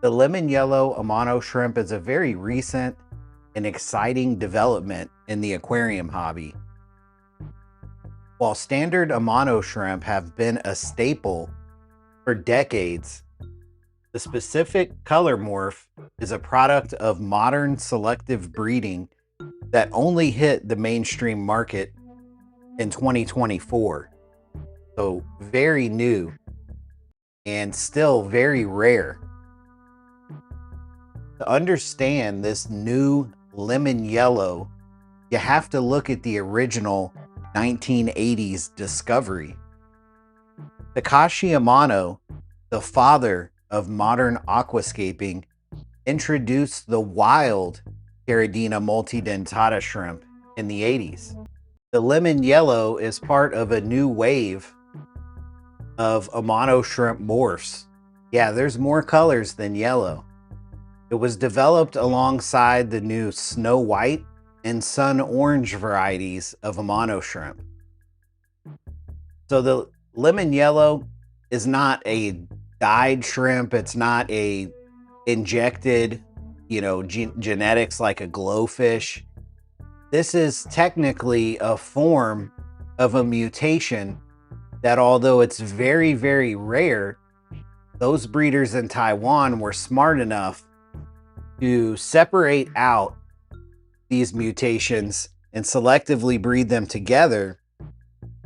The lemon yellow Amano shrimp is a very recent and exciting development in the aquarium hobby. While standard Amano shrimp have been a staple for decades, the specific color morph is a product of modern selective breeding that only hit the mainstream market in 2024. So very new and still very rare. To understand this new lemon yellow, you have to look at the original 1980s discovery. Takashi Amano, the father of modern aquascaping, introduced the wild Caridina multidentata shrimp in the 80s. The lemon yellow is part of a new wave of Amano shrimp morphs. Yeah, there's more colors than yellow. It was developed alongside the new snow white and sun orange varieties of Amano shrimp. So the lemon yellow is not a dyed shrimp. It's not a injected, genetics like a glowfish. This is technically a form of a mutation that, although it's very, very rare, those breeders in Taiwan were smart enough to separate out these mutations and selectively breed them together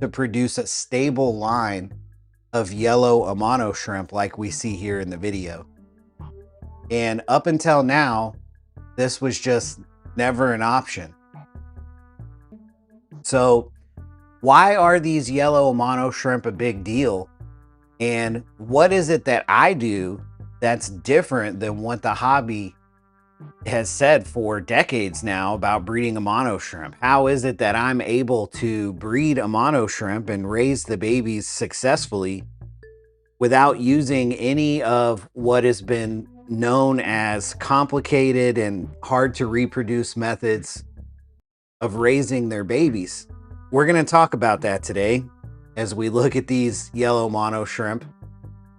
to produce a stable line of yellow Amano shrimp like we see here in the video. And up until now, this was just never an option. So why are these yellow Amano shrimp a big deal? And what is it that I do that's different than what the hobby has said for decades now about breeding Amano shrimp? How is it that I'm able to breed Amano shrimp and raise the babies successfully without using any of what has been known as complicated and hard to reproduce methods of raising their babies? We're going to talk about that today as we look at these yellow Amano shrimp.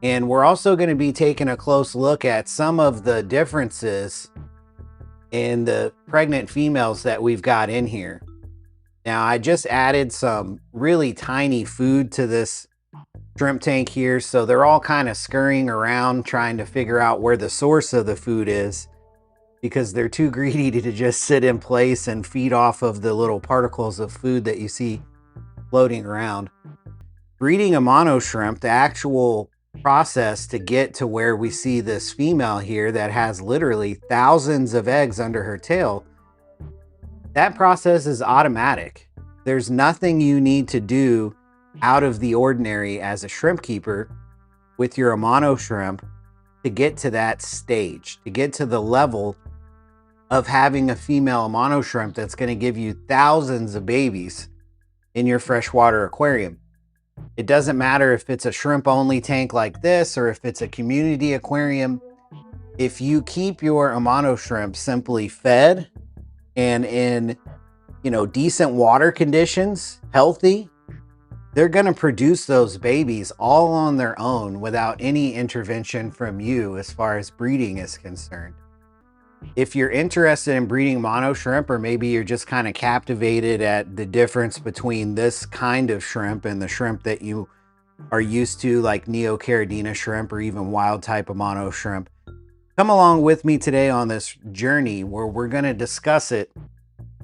And we're also going to be taking a close look at some of the differences in the pregnant females that we've got in here. Now, I just added some really tiny food to this shrimp tank here, so they're all kind of scurrying around trying to figure out where the source of the food is, because they're too greedy to just sit in place and feed off of the little particles of food that you see floating around. Breeding Amano shrimp, the actual process to get to where we see this female here that has literally thousands of eggs under her tail, that process is automatic. There's nothing you need to do out of the ordinary as a shrimp keeper with your Amano shrimp to get to that stage, to get to the level of having a female Amano shrimp that's going to give you thousands of babies in your freshwater aquarium. It doesn't matter if it's a shrimp only tank like this or if it's a community aquarium. If you keep your Amano shrimp simply fed and in, decent water conditions, healthy, they're going to produce those babies all on their own without any intervention from you as far as breeding is concerned. If you're interested in breeding Amano shrimp, or maybe you're just kind of captivated at the difference between this kind of shrimp and the shrimp that you are used to, like Neocaridina shrimp or even wild type Amano shrimp, come along with me today on this journey where we're going to discuss it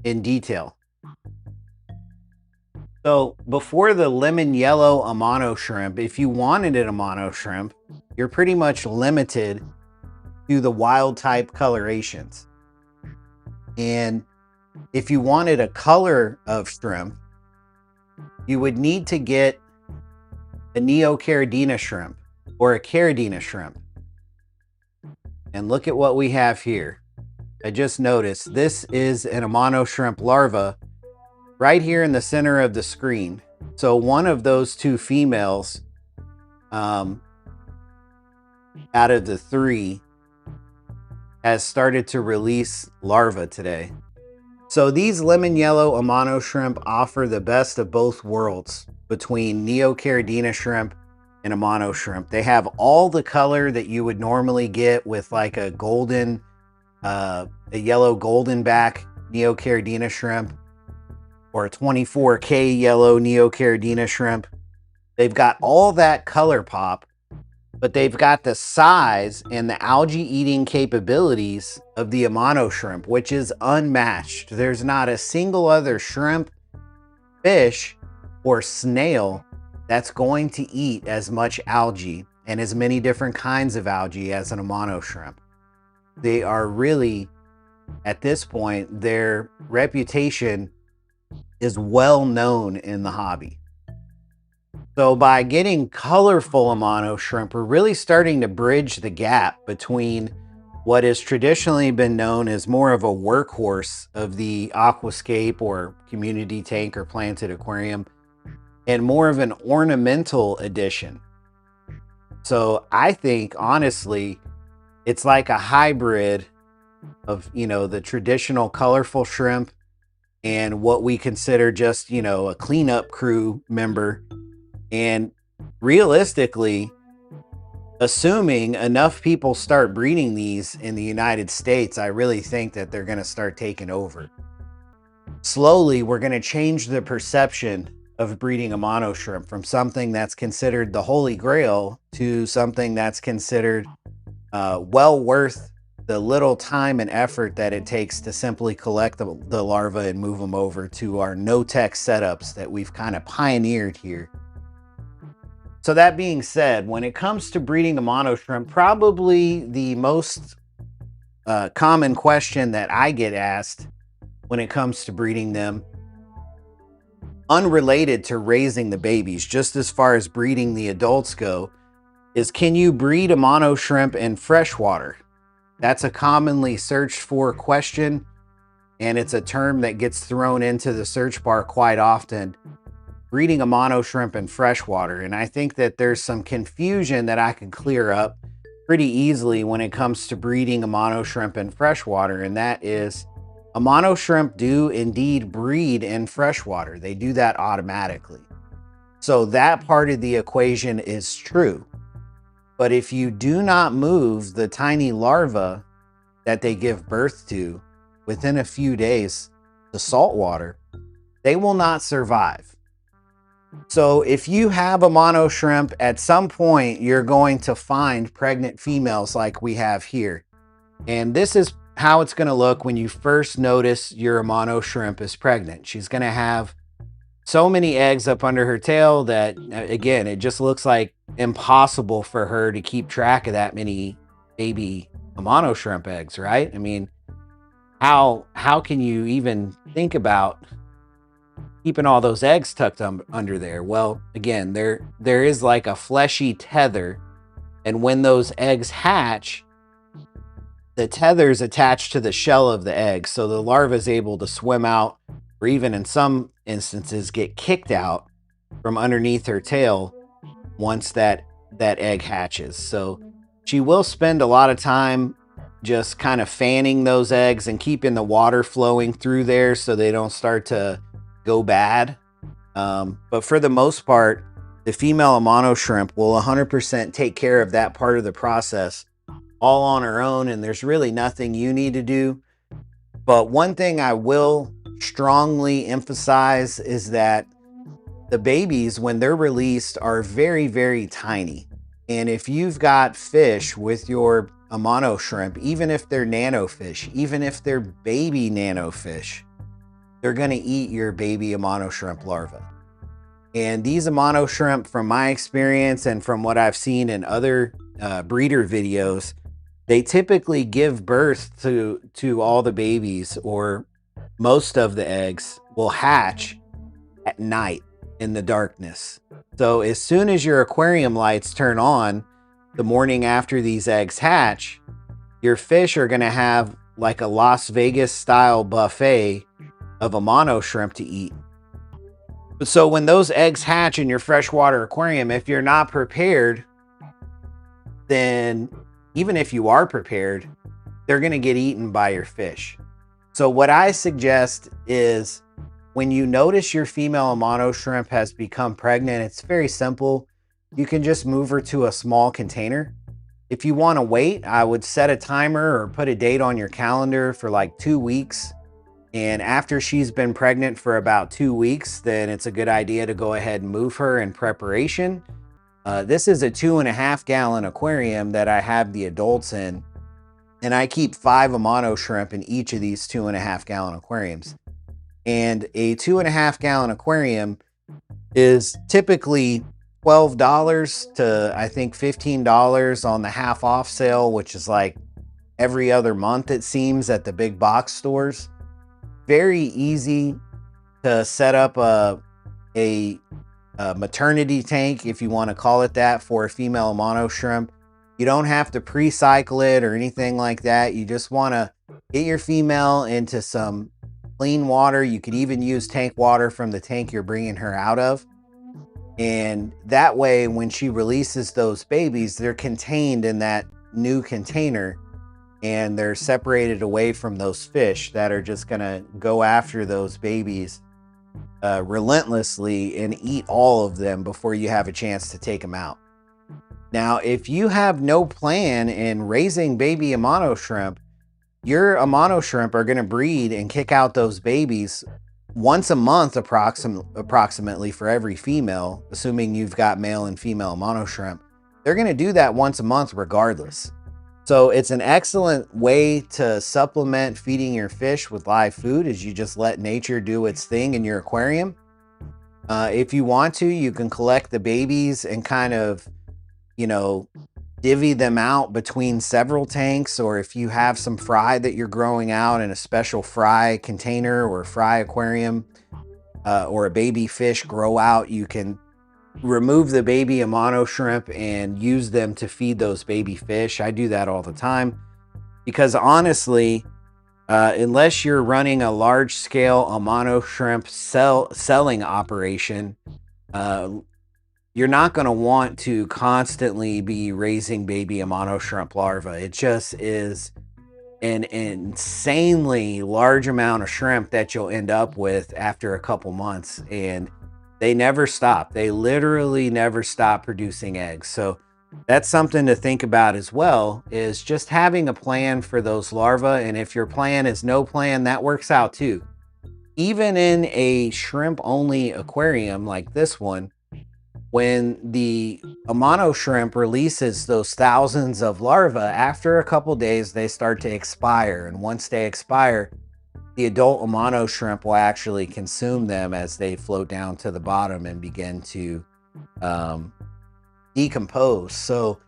in detail. So before the lemon yellow Amano shrimp, if you wanted an Amano shrimp, you're pretty much limited to the wild type colorations. And if you wanted a color of shrimp, you would need to get a Neocaridina shrimp or a Caridina shrimp. And look at what we have here. I just noticed this is an Amano shrimp larva right here in the center of the screen. So one of those two females out of the three has started to release larvae today. So these lemon yellow Amano shrimp offer the best of both worlds between Neocaridina shrimp in Amano shrimp. They have all the color that you would normally get with like a golden, a yellow golden back Neocaridina shrimp or a 24K yellow Neocaridina shrimp. They've got all that color pop, but they've got the size and the algae eating capabilities of the Amano shrimp, which is unmatched. There's not a single other shrimp, fish, or snail that's going to eat as much algae and as many different kinds of algae as an Amano shrimp. They are really, at this point, their reputation is well known in the hobby. So by getting colorful Amano shrimp, we're really starting to bridge the gap between what has traditionally been known as more of a workhorse of the aquascape or community tank or planted aquarium and more of an ornamental addition. So I think, honestly, it's like a hybrid of, the traditional colorful shrimp and what we consider just, a cleanup crew member. And realistically, assuming enough people start breeding these in the United States, I really think that they're going to start taking over. Slowly, we're going to change the perception of breeding Amano shrimp from something that's considered the holy grail to something that's considered well worth the little time and effort that it takes to simply collect the larvae and move them over to our no-tech setups that we've kind of pioneered here. So that being said, when it comes to breeding Amano shrimp, probably the most common question that I get asked when it comes to breeding them, unrelated to raising the babies, just as far as breeding the adults go, is can you breed Amano shrimp in freshwater? That's a commonly searched for question, and it's a term that gets thrown into the search bar quite often. Breeding Amano shrimp in freshwater. And I think that there's some confusion that I can clear up pretty easily when it comes to breeding Amano shrimp in freshwater. And that is, Amano shrimp do indeed breed in freshwater. They do that automatically. So that part of the equation is true. But if you do not move the tiny larva that they give birth to within a few days to salt water, they will not survive. So if you have Amano shrimp, at some point you're going to find pregnant females like we have here. And this is how it's going to look when you first notice your Amano shrimp is pregnant. She's going to have so many eggs up under her tail that, again, it just looks like impossible for her to keep track of that many baby Amano shrimp eggs, right? I mean, how can you even think about keeping all those eggs tucked under there? Well, again, there is like a fleshy tether, and when those eggs hatch, the tether's attached to the shell of the egg, so the larva is able to swim out, or even in some instances get kicked out from underneath her tail once that egg hatches. So she will spend a lot of time just kind of fanning those eggs and keeping the water flowing through there so they don't start to go bad. But for the most part, the female Amano shrimp will 100% take care of that part of the process all on her own, and there's really nothing you need to do. But one thing I will strongly emphasize is that the babies, when they're released, are very, very tiny. And if you've got fish with your Amano shrimp, even if they're nanofish, even if they're baby nanofish, they're going to eat your baby Amano shrimp larva. And these Amano shrimp, from my experience and from what I've seen in other breeder videos, they typically give birth to all the babies, or most of the eggs will hatch at night in the darkness. So as soon as your aquarium lights turn on the morning after these eggs hatch, your fish are going to have like a Las Vegas style buffet of Amano shrimp to eat. So when those eggs hatch in your freshwater aquarium, if you're not prepared, then even if you are prepared, they're going to get eaten by your fish. So what I suggest is, when you notice your female Amano shrimp has become pregnant, it's very simple. you can just move her to a small container. If you want to wait, I would set a timer or put a date on your calendar for like 2 weeks. And after she's been pregnant for about 2 weeks, then it's a good idea to go ahead and move her in preparation. This is a 2.5 gallon aquarium that I have the adults in, and I keep 5 Amano shrimp in each of these 2.5 gallon aquariums. And a 2.5 gallon aquarium is typically $12 to I think $15 on the half off sale, which is like every other month, it seems, at the big box stores. Very easy to set up a maternity tank, if you want to call it that, for a female Amano shrimp. You don't have to pre-cycle it or anything like that. You just want to get your female into some clean water. You could even use tank water from the tank you're bringing her out of. And that way, when she releases those babies, they're contained in that new container and they're separated away from those fish that are just going to go after those babies relentlessly and eat all of them before you have a chance to take them out. Now, if you have no plan in raising baby Amano shrimp, your Amano shrimp are going to breed and kick out those babies once a month approximately for every female, assuming you've got male and female Amano shrimp. They're going to do that once a month regardless. So it's an excellent way to supplement feeding your fish with live food, is you just let nature do its thing in your aquarium. If you want to, you can collect the babies and kind of, divvy them out between several tanks, or if you have some fry that you're growing out in a special fry container or fry aquarium, or a baby fish grow out, you can remove the baby Amano shrimp and use them to feed those baby fish. I do that all the time because honestly, unless you're running a large scale Amano shrimp selling operation, you're not going to want to constantly be raising baby Amano shrimp larvae. It just is an insanely large amount of shrimp that you'll end up with after a couple months, and they never stop. They literally never stop producing eggs. So that's something to think about as well, is just having a plan for those larvae. And if your plan is no plan, that works out too. Even in a shrimp only aquarium like this one, when the Amano shrimp releases those thousands of larvae, after a couple days, they start to expire. And once they expire, the adult Amano shrimp will actually consume them as they float down to the bottom and begin to decompose. So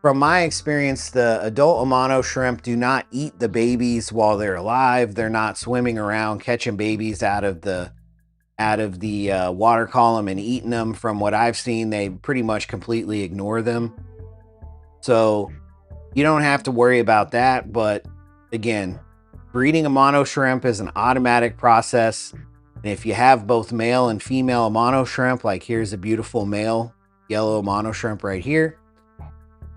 from my experience, the adult Amano shrimp do not eat the babies while they're alive. They're not swimming around catching babies out of the water column and eating them. From what I've seen, they pretty much completely ignore them. So you don't have to worry about that. But again, breeding Amano shrimp is an automatic process. And if you have both male and female Amano shrimp, like here's a beautiful male yellow Amano shrimp right here,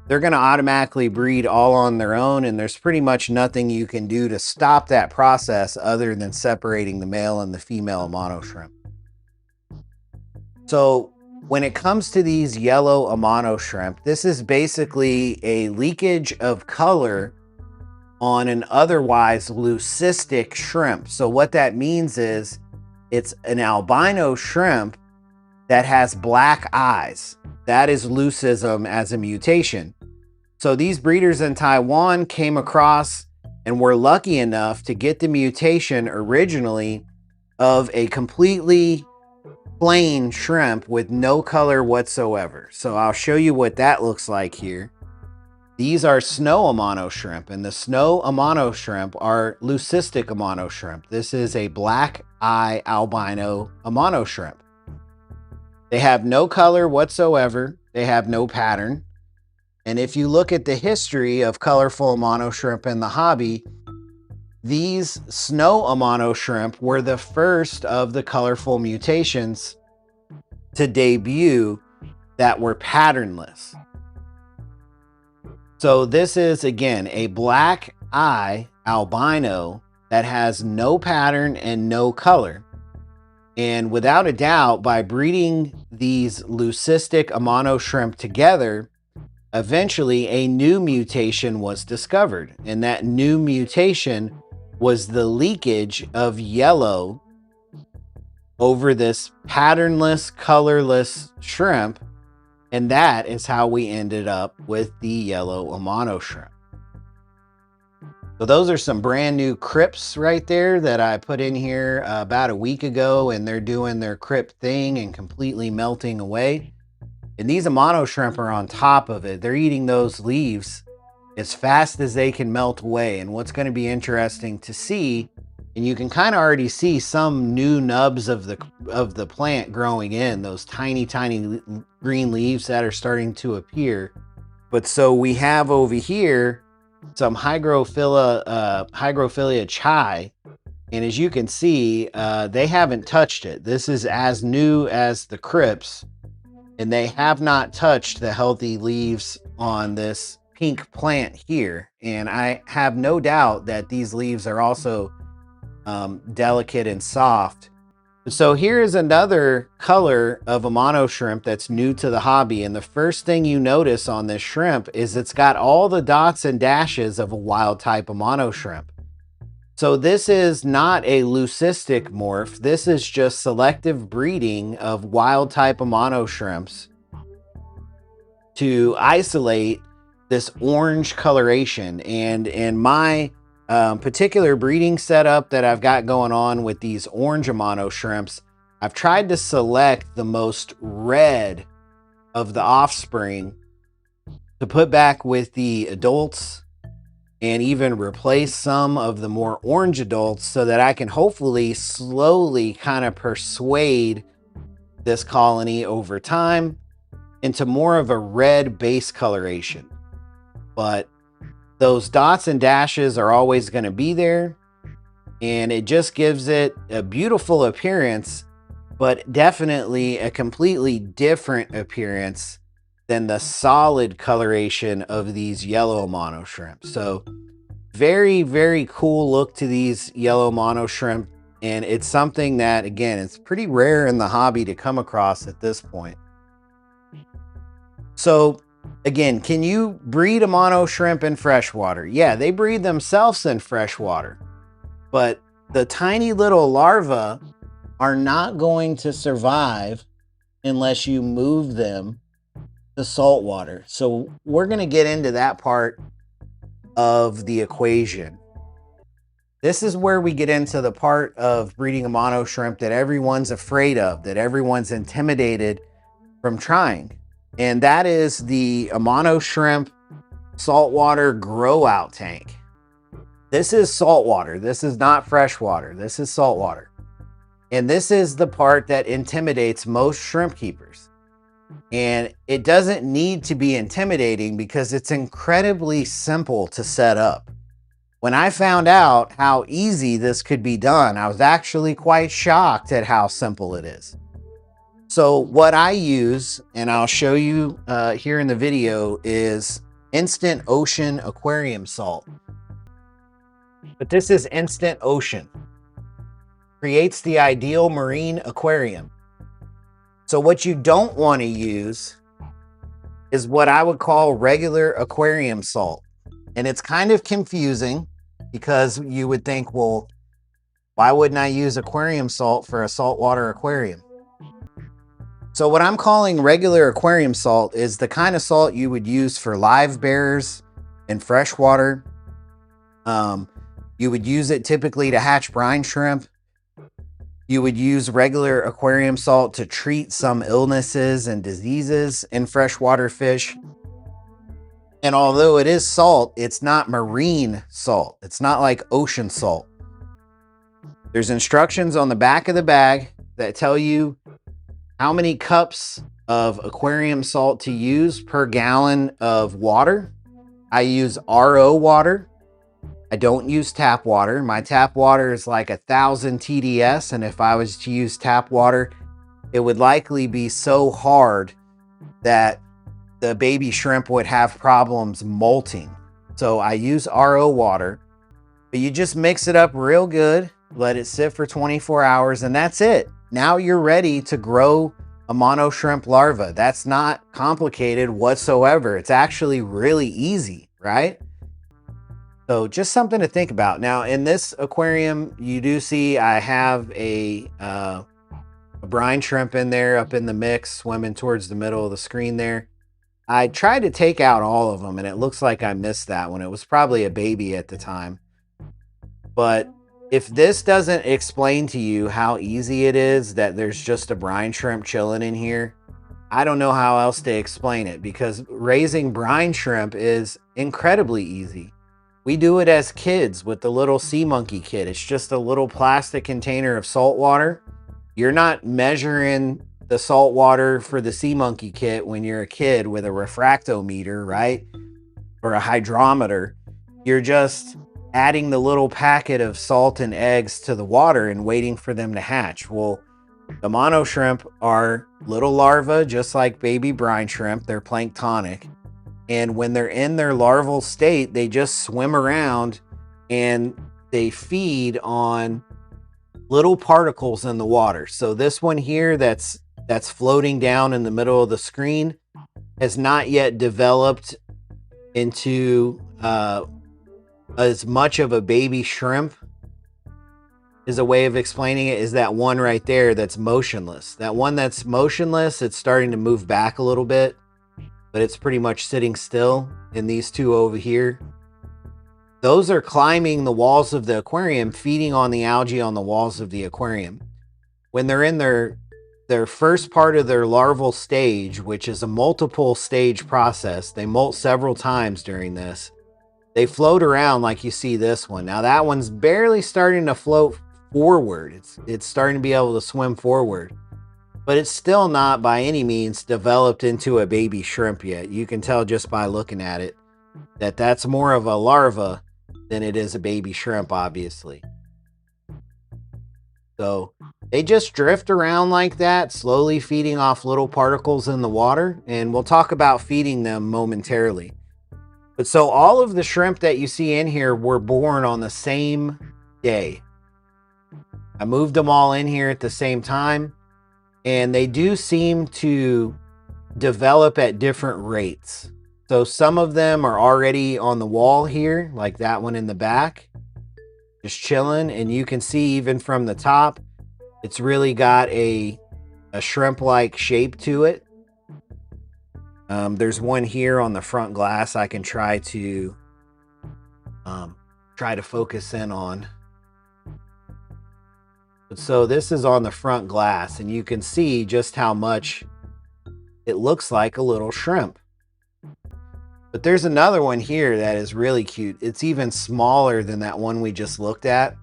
they're going to automatically breed all on their own. And there's pretty much nothing you can do to stop that process other than separating the male and the female Amano shrimp. So when it comes to these yellow Amano shrimp, this is basically a leakage of color on an otherwise leucistic shrimp. So what that means is it's an albino shrimp that has black eyes. That is leucism as a mutation. So these breeders in Taiwan came across and were lucky enough to get the mutation originally of a completely plain shrimp with no color whatsoever. So I'll show you what that looks like here. These are snow Amano shrimp, and the snow Amano shrimp are leucistic Amano shrimp. This is a black eye albino Amano shrimp. They have no color whatsoever. They have no pattern. And if you look at the history of colorful Amano shrimp in the hobby, these snow Amano shrimp were the first of the colorful mutations to debut that were patternless. So this is, again, a black eye albino that has no pattern and no color. And without a doubt, by breeding these leucistic Amano shrimp together, eventually a new mutation was discovered. And that new mutation was the leakage of yellow over this patternless, colorless shrimp. And that is how we ended up with the yellow Amano shrimp. So those are some brand new crypts right there that I put in here about a week ago, and they're doing their crypt thing and completely melting away. And these Amano shrimp are on top of it. They're eating those leaves as fast as they can melt away. And what's going to be interesting to see, and you can kind of already see some new nubs of the plant growing in, those tiny green leaves that are starting to appear. But so we have over here some Hygrophila chai, and as you can see, they haven't touched it. This is as new as the crypts, and they have not touched the healthy leaves on this pink plant here. And I have no doubt that these leaves are also delicate and soft. So here's another color of Amano shrimp that's new to the hobby. And the first thing you notice on this shrimp is it's got all the dots and dashes of a wild type Amano shrimp. So this is not a leucistic morph. This is just selective breeding of wild type Amano shrimps to isolate this orange coloration. And in my particular breeding setup that I've got going on with these orange Amano shrimps, I've tried to select the most red of the offspring to put back with the adults, and even replace some of the more orange adults so that I can hopefully slowly kind of persuade this colony over time into more of a red base coloration. But those dots and dashes are always going to be there, and it just gives it a beautiful appearance, but definitely a completely different appearance than the solid coloration of these yellow Amano shrimp. So very, very cool look to these yellow Amano shrimp, and it's something that, again, it's pretty rare in the hobby to come across at this point. So again, can you breed Amano shrimp in freshwater? Yeah, they breed themselves in freshwater, but the tiny little larvae are not going to survive unless you move them to saltwater. So we're going to get into that part of the equation. This is where we get into the part of breeding Amano shrimp that everyone's afraid of, that everyone's intimidated from trying. And that is the Amano shrimp saltwater grow out tank. This is saltwater. This is not freshwater. This is saltwater. And this is the part that intimidates most shrimp keepers. And it doesn't need to be intimidating because it's incredibly simple to set up. When I found out how easy this could be done, I was actually quite shocked at how simple it is. So what I use, and I'll show you here in the video, is Instant Ocean aquarium salt. But this is Instant Ocean. Creates the ideal marine aquarium. So what you don't want to use is what I would call regular aquarium salt. And it's kind of confusing because you would think, well, why wouldn't I use aquarium salt for a saltwater aquarium? So what I'm calling regular aquarium salt is the kind of salt you would use for live bears in freshwater. You would use it typically to hatch brine shrimp. You would use regular aquarium salt to treat some illnesses and diseases in freshwater fish. And although it is salt, it's not marine salt. It's not like ocean salt. There's instructions on the back of the bag that tell you how many cups of aquarium salt to use per gallon of water. I use RO water. I don't use tap water. My tap water is like 1,000 TDS, and if I was to use tap water, it would likely be so hard that the baby shrimp would have problems molting. So I use RO water, but you just mix it up real good, let it sit for 24 hours, and that's it. now you're ready to grow a mono shrimp larva. That's not complicated whatsoever. It's actually really easy, right? So just something to think about. Now in this aquarium, you do see I have a brine shrimp in there up in the mix, swimming towards the middle of the screen there. I tried to take out all of them, and it looks like I missed that one. It was probably a baby at the time. But if this doesn't explain to you how easy it is that there's just a brine shrimp chilling in here, I don't know how else to explain it, because raising brine shrimp is incredibly easy. We do it as kids with the little sea monkey kit. It's just a little plastic container of salt water. You're not measuring the salt water for the sea monkey kit when you're a kid with a refractometer, right? Or a hydrometer. You're just adding the little packet of salt and eggs to the water and waiting for them to hatch. Well, the mono shrimp are little larvae, just like baby brine shrimp. They're planktonic. And when they're in their larval state, they just swim around and they feed on little particles in the water. So this one here that's floating down in the middle of the screen has not yet developed into as much of a baby shrimp. Is a way of explaining it, is that one right there that's motionless. That one that's motionless, it's starting to move back a little bit, but it's pretty much sitting still. And these two over here, those are climbing the walls of the aquarium, feeding on the algae on the walls of the aquarium. When they're in their first part of their larval stage, which is a multiple stage process, they molt several times during this. They float around like you see this one. Now that one's barely starting to float forward. It's starting to be able to swim forward, but it's still not by any means developed into a baby shrimp yet. You can tell just by looking at it that that's more of a larva than it is a baby shrimp, obviously. So they just drift around like that, slowly feeding off little particles in the water, and we'll talk about feeding them momentarily. But so all of the shrimp that you see in here were born on the same day. I moved them all in here at the same time, and they do seem to develop at different rates. So some of them are already on the wall here, like that one in the back, just chilling. And you can see even from the top, it's really got a shrimp-like shape to it. There's one here on the front glass I can try to focus in on. So this is on the front glass, and you can see just how much it looks like a little shrimp. But there's another one here that is really cute. It's even smaller than that one we just looked at.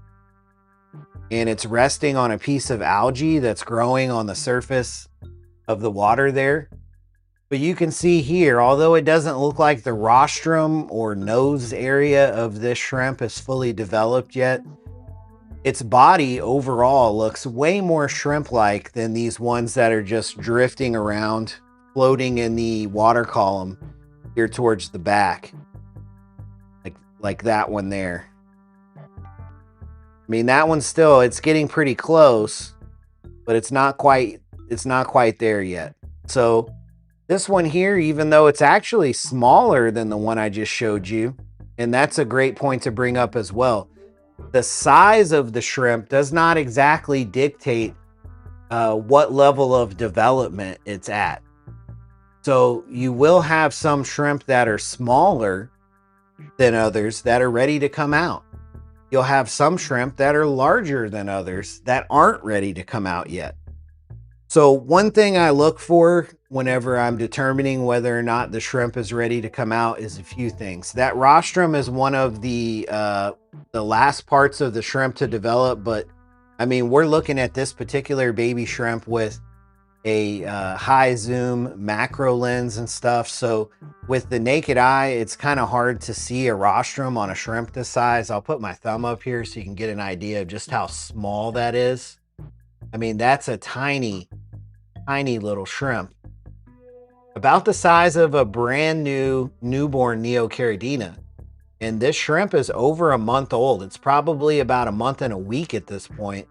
And it's resting on a piece of algae that's growing on the surface of the water there. But you can see here, although it doesn't look like the rostrum or nose area of this shrimp is fully developed yet, its body overall looks way more shrimp-like than these ones that are just drifting around, floating in the water column here towards the back, like that one there. I mean, that one's still, it's getting pretty close, but it's not quite there yet. So this one here, even though it's actually smaller than the one I just showed you, and that's a great point to bring up as well, the size of the shrimp does not exactly dictate what level of development it's at. So you will have some shrimp that are smaller than others that are ready to come out. You'll have some shrimp that are larger than others that aren't ready to come out yet. So one thing I look for whenever I'm determining whether or not the shrimp is ready to come out is a few things. That rostrum is one of the last parts of the shrimp to develop, but I mean, we're looking at this particular baby shrimp with a high zoom macro lens and stuff. So with the naked eye, it's kind of hard to see a rostrum on a shrimp this size. I'll put my thumb up here so you can get an idea of just how small that is. I mean, that's a tiny little shrimp. About the size of a brand new newborn Neocaridina. And this shrimp is over a month old. It's probably about a month and a week at this point.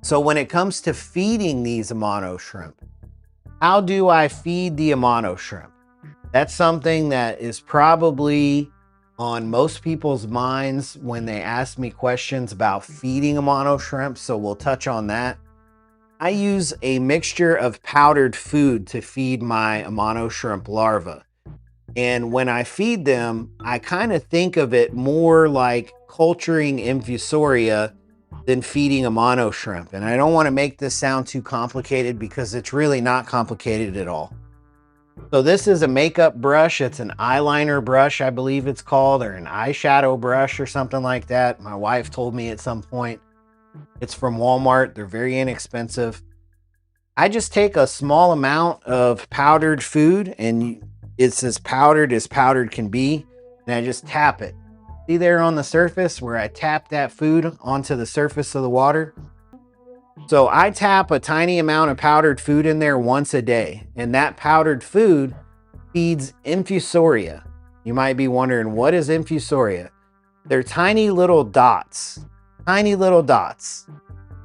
So when it comes to feeding these Amano shrimp, how do I feed the Amano shrimp? That's something that is probably on most people's minds when they ask me questions about feeding Amano shrimp, so we'll touch on that. I use a mixture of powdered food to feed my Amano shrimp larvae. And when I feed them, I kind of think of it more like culturing infusoria than feeding Amano shrimp. And I don't want to make this sound too complicated because it's really not complicated at all. So this is a makeup brush. It's an eyeliner brush, I believe it's called, or an eyeshadow brush or something like that. My wife told me at some point. It's from Walmart. They're very inexpensive. I just take a small amount of powdered food, and it's as powdered can be, and I just tap it. See there on the surface where I tap that food onto the surface of the water? So I tap a tiny amount of powdered food in there once a day, and that powdered food feeds infusoria. You might be wondering, what is infusoria? They're tiny little dots. Tiny little dots.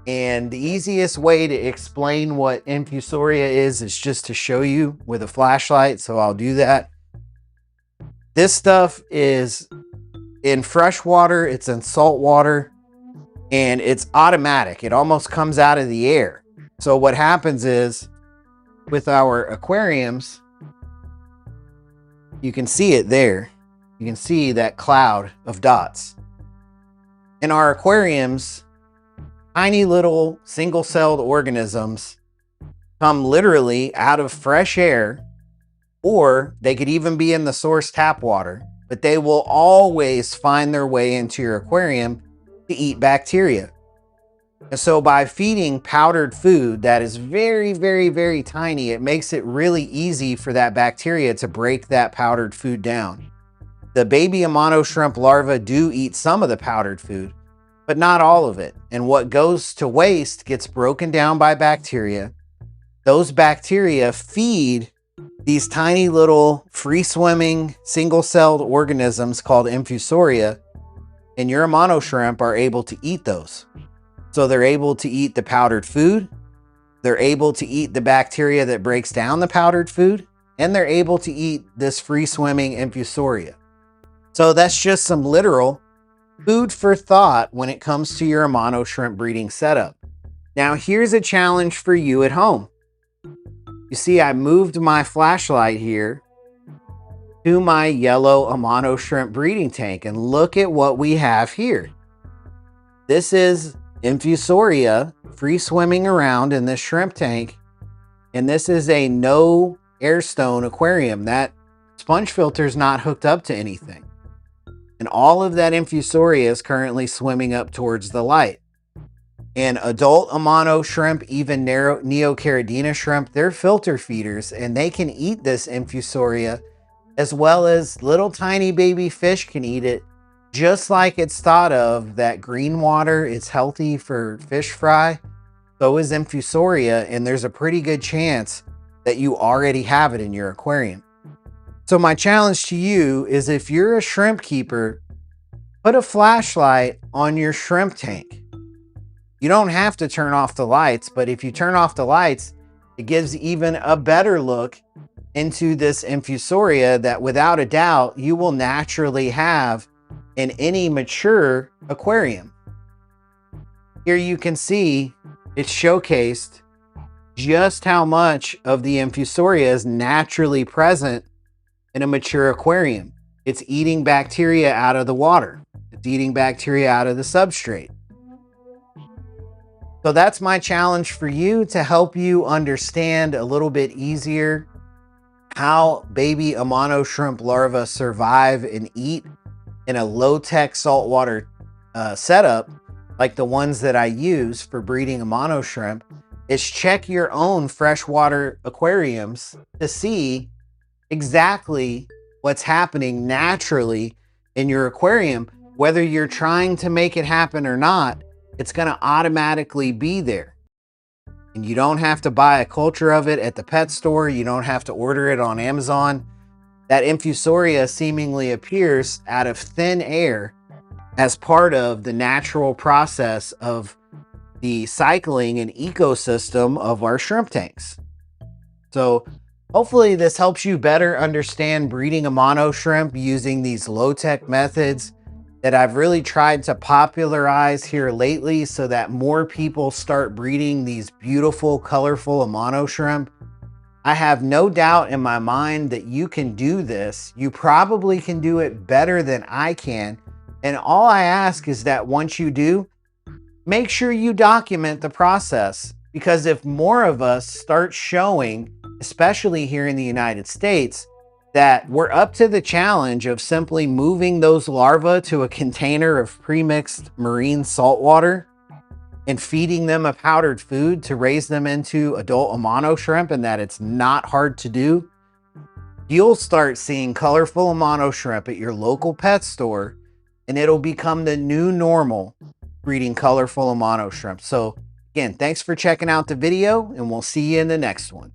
And the easiest way to explain what infusoria is just to show you with a flashlight. So I'll do that. This stuff is in fresh water, it's in salt water, and it's automatic. It almost comes out of the air. So what happens is with our aquariums, you can see it there. You can see that cloud of dots. In our aquariums, tiny little single-celled organisms come literally out of fresh air, or they could even be in the source tap water, but they will always find their way into your aquarium to eat bacteria. And so by feeding powdered food that is very, very, very tiny, it makes it really easy for that bacteria to break that powdered food down. The baby Amano shrimp larvae do eat some of the powdered food, but not all of it. And what goes to waste gets broken down by bacteria. Those bacteria feed these tiny little free-swimming single-celled organisms called infusoria, and your Amano shrimp are able to eat those. So they're able to eat the powdered food, they're able to eat the bacteria that breaks down the powdered food, and they're able to eat this free-swimming infusoria. So that's just some literal food for thought when it comes to your Amano shrimp breeding setup. Now here's a challenge for you at home. You see, I moved my flashlight here to my yellow Amano shrimp breeding tank, and look at what we have here. This is infusoria free swimming around in this shrimp tank, and this is a no airstone aquarium. That sponge filter is not hooked up to anything. And all of that infusoria is currently swimming up towards the light. And adult Amano shrimp, even Neocaridina shrimp, they're filter feeders, and they can eat this infusoria, as well as little tiny baby fish can eat it, just like it's thought of that green water is healthy for fish fry. So is infusoria, and there's a pretty good chance that you already have it in your aquarium. So my challenge to you is, if you're a shrimp keeper, put a flashlight on your shrimp tank. You don't have to turn off the lights, but if you turn off the lights, it gives even a better look into this infusoria that without a doubt you will naturally have in any mature aquarium. Here you can see it's showcased just how much of the infusoria is naturally present in a mature aquarium. It's eating bacteria out of the water. It's eating bacteria out of the substrate. So that's my challenge for you, to help you understand a little bit easier how baby Amano shrimp larvae survive and eat in a low-tech saltwater setup like the ones that I use for breeding Amano shrimp. Is check your own freshwater aquariums to see exactly what's happening naturally in your aquarium. Whether you're trying to make it happen or not, it's going to automatically be there. And you don't have to buy a culture of it at the pet store. You don't have to order it on Amazon. That infusoria seemingly appears out of thin air as part of the natural process of the cycling and ecosystem of our shrimp tanks. So hopefully this helps you better understand breeding a mono shrimp using these low-tech methods that I've really tried to popularize here lately so that more people start breeding these beautiful, colorful mono shrimp. I have no doubt in my mind that you can do this. You probably can do it better than I can. And all I ask is that once you do, make sure you document the process, because if more of us start showing, especially here in the United States, that we're up to the challenge of simply moving those larvae to a container of premixed marine salt water and feeding them a powdered food to raise them into adult mono shrimp, and that it's not hard to do, you'll start seeing colorful mono shrimp at your local pet store, and it'll become the new normal breeding colorful mono shrimp. So again, thanks for checking out the video, and we'll see you in the next one.